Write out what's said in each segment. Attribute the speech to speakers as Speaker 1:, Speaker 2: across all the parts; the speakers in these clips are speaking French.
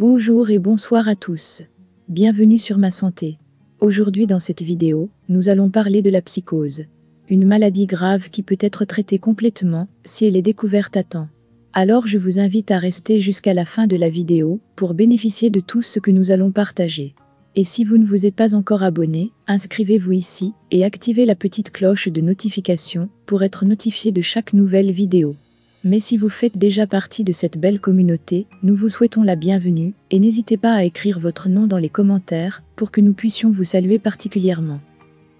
Speaker 1: Bonjour et bonsoir à tous. Bienvenue sur Ma Santé. Aujourd'hui dans cette vidéo, nous allons parler de la psychose. Une maladie grave qui peut être traitée complètement si elle est découverte à temps. Alors je vous invite à rester jusqu'à la fin de la vidéo pour bénéficier de tout ce que nous allons partager. Et si vous ne vous êtes pas encore abonné, inscrivez-vous ici et activez la petite cloche de notification pour être notifié de chaque nouvelle vidéo. Mais si vous faites déjà partie de cette belle communauté, nous vous souhaitons la bienvenue et n'hésitez pas à écrire votre nom dans les commentaires pour que nous puissions vous saluer particulièrement.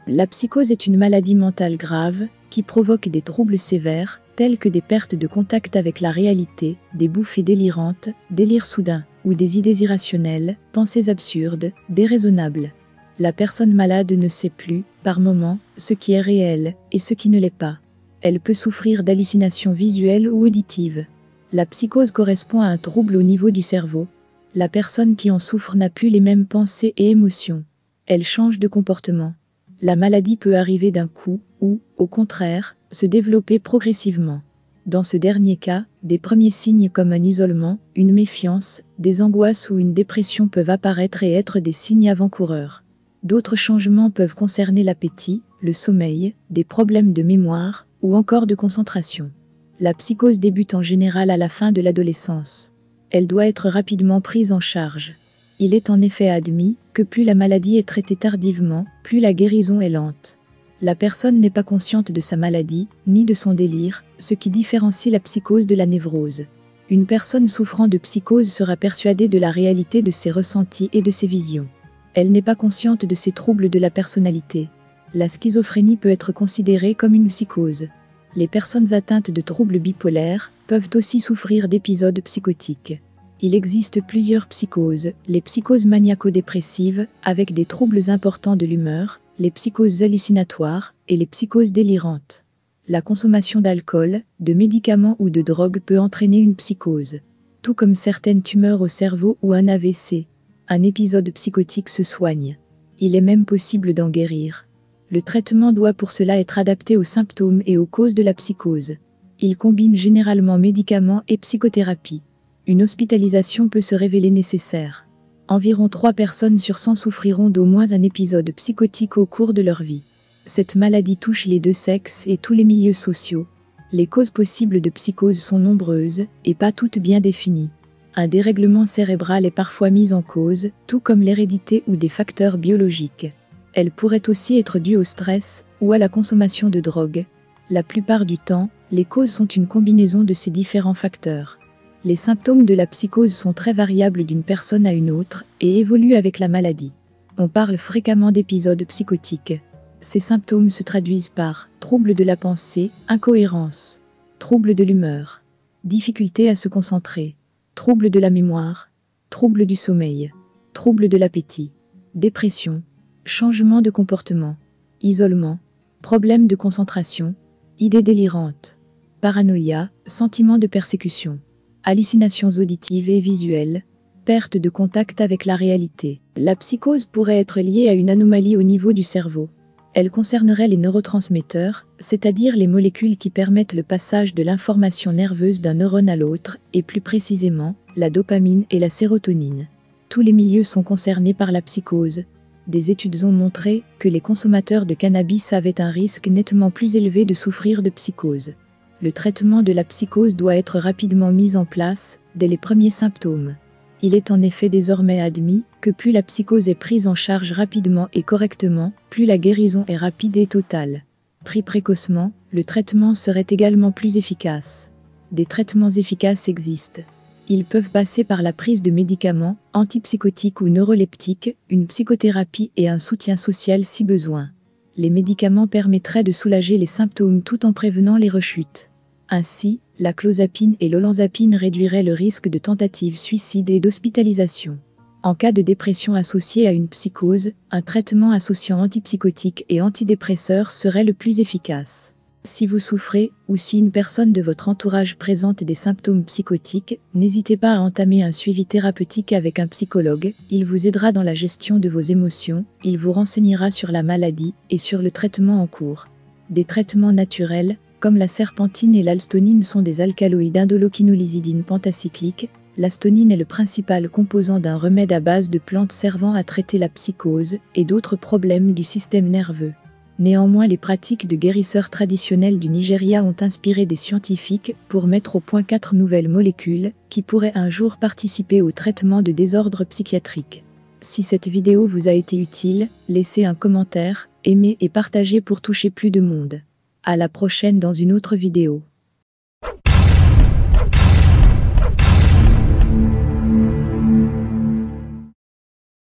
Speaker 1: La psychose est une maladie mentale grave qui provoque des troubles sévères tels que des pertes de contact avec la réalité, des bouffées délirantes, délires soudains ou des idées irrationnelles, pensées absurdes, déraisonnables. La personne malade ne sait plus, par moments, ce qui est réel et ce qui ne l'est pas. Elle peut souffrir d'hallucinations visuelles ou auditives. La psychose correspond à un trouble au niveau du cerveau. La personne qui en souffre n'a plus les mêmes pensées et émotions. Elle change de comportement. La maladie peut arriver d'un coup ou, au contraire, se développer progressivement. Dans ce dernier cas, des premiers signes comme un isolement, une méfiance, des angoisses ou une dépression peuvent apparaître et être des signes avant-coureurs. D'autres changements peuvent concerner l'appétit, le sommeil, des problèmes de mémoire ou encore de concentration. La psychose débute en général à la fin de l'adolescence. Elle doit être rapidement prise en charge. Il est en effet admis que plus la maladie est traitée tardivement, plus la guérison est lente. La personne n'est pas consciente de sa maladie, ni de son délire, ce qui différencie la psychose de la névrose. Une personne souffrant de psychose sera persuadée de la réalité de ses ressentis et de ses visions. Elle n'est pas consciente de ses troubles de la personnalité. La schizophrénie peut être considérée comme une psychose. Les personnes atteintes de troubles bipolaires peuvent aussi souffrir d'épisodes psychotiques. Il existe plusieurs psychoses, les psychoses maniaco-dépressives, avec des troubles importants de l'humeur, les psychoses hallucinatoires et les psychoses délirantes. La consommation d'alcool, de médicaments ou de drogues peut entraîner une psychose. Tout comme certaines tumeurs au cerveau ou un AVC. Un épisode psychotique se soigne. Il est même possible d'en guérir. Le traitement doit pour cela être adapté aux symptômes et aux causes de la psychose. Il combine généralement médicaments et psychothérapie. Une hospitalisation peut se révéler nécessaire. Environ 3 personnes sur 100 souffriront d'au moins un épisode psychotique au cours de leur vie. Cette maladie touche les deux sexes et tous les milieux sociaux. Les causes possibles de psychose sont nombreuses et pas toutes bien définies. Un dérèglement cérébral est parfois mis en cause, tout comme l'hérédité ou des facteurs biologiques. Elle pourrait aussi être due au stress ou à la consommation de drogue. La plupart du temps, les causes sont une combinaison de ces différents facteurs. Les symptômes de la psychose sont très variables d'une personne à une autre et évoluent avec la maladie. On parle fréquemment d'épisodes psychotiques. Ces symptômes se traduisent par troubles de la pensée, incohérence, troubles de l'humeur, difficulté à se concentrer, troubles de la mémoire, troubles du sommeil, troubles de l'appétit, dépression, changement de comportement, isolement, problèmes de concentration, idées délirantes, paranoïa, sentiment de persécution, hallucinations auditives et visuelles, perte de contact avec la réalité. La psychose pourrait être liée à une anomalie au niveau du cerveau. Elle concernerait les neurotransmetteurs, c'est-à-dire les molécules qui permettent le passage de l'information nerveuse d'un neurone à l'autre, et plus précisément, la dopamine et la sérotonine. Tous les milieux sont concernés par la psychose. Des études ont montré que les consommateurs de cannabis avaient un risque nettement plus élevé de souffrir de psychose. Le traitement de la psychose doit être rapidement mis en place, dès les premiers symptômes. Il est en effet désormais admis que plus la psychose est prise en charge rapidement et correctement, plus la guérison est rapide et totale. Pris précocement, le traitement serait également plus efficace. Des traitements efficaces existent. Ils peuvent passer par la prise de médicaments, antipsychotiques ou neuroleptiques, une psychothérapie et un soutien social si besoin. Les médicaments permettraient de soulager les symptômes tout en prévenant les rechutes. Ainsi, la clozapine et l'olanzapine réduiraient le risque de tentatives suicides et d'hospitalisation. En cas de dépression associée à une psychose, un traitement associant antipsychotiques et antidépresseurs serait le plus efficace. Si vous souffrez, ou si une personne de votre entourage présente des symptômes psychotiques, n'hésitez pas à entamer un suivi thérapeutique avec un psychologue. Il vous aidera dans la gestion de vos émotions, il vous renseignera sur la maladie et sur le traitement en cours. Des traitements naturels, comme la serpentine et l'alstonine sont des alcaloïdes indoloquinolizidines pentacycliques, L'astonine est le principal composant d'un remède à base de plantes servant à traiter la psychose et d'autres problèmes du système nerveux. Néanmoins, les pratiques de guérisseurs traditionnels du Nigeria ont inspiré des scientifiques pour mettre au point 4 nouvelles molécules qui pourraient un jour participer au traitement de désordres psychiatriques. Si cette vidéo vous a été utile, laissez un commentaire, aimez et partagez pour toucher plus de monde. À la prochaine dans une autre vidéo.